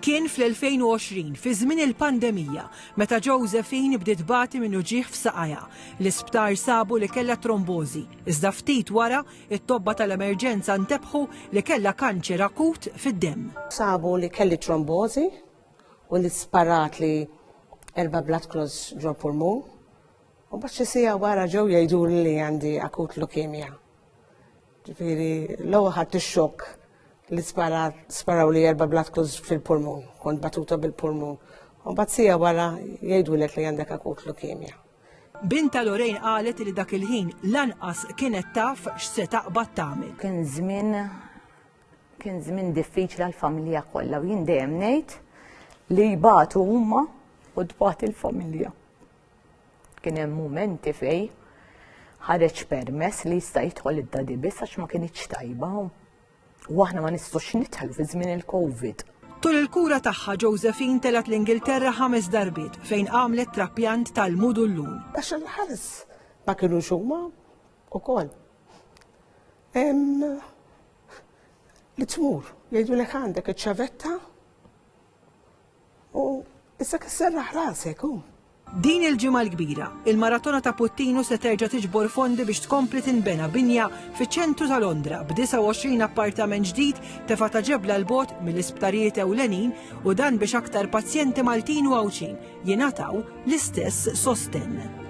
Kien fl-2020 fi żmien il-pandemija meta Josephine bdiet bati minnu ġieħ f'saqajja. L-isptar sabu li kellha trombożi. Iżda ftit wara it-tobba tal-emerġenza ntebħu li kellha kanċer akut fid-demm. Sabu li kelli trombożi u li sparat li 4 blood clots ġo pulmun. U bħax sija wara ġew jgħidu li għandi akut leukemia. Ġifieri l-ewwel ħadd ix-xokk li sparaw li 4 blood clots fil-pulmun, kont batuta bil-pulmun. U bazzija wara jgħidu li għandek akut leukemia. Binta Lorraine qalet li dak il-ħin lanqas kienet taf x'se taqbad tagħmel. Kien żmien diffiċli għall-familja kollha u jien dejjem ngħid li jbatu huma u tbagħt il-familja. Kien hemm mumenti fejn ħareġ permess li jista' jidħol id-dadi biss għax ma kienx tajba. U aħna ma nistgħux nidħlu fi żmien il-Covid. Tul il-kura tagħha Josephine telat l-Ingilterra 5 darbiet fejn għamlet trappjant tal-mudullun. Għax il-ħares ma kinux huma wkoll. Li tmur jgħidulek għandek iċ-ċavetta u issa kisserraħ rasek hu. Din il-ġimgħa l-kbira, il-Maratona ta' Puttino se terġa' tiġbor fondi biex tkompli tinbena binja fiċ-ċentru ta' Londra b'29 appartament ġdid tefa' ta' ġebla l-bogħod mill-isptarijiet ewlenin u dan biex aktar pazjenti Maltin u Għawċin jingħataw l-istess sostenn.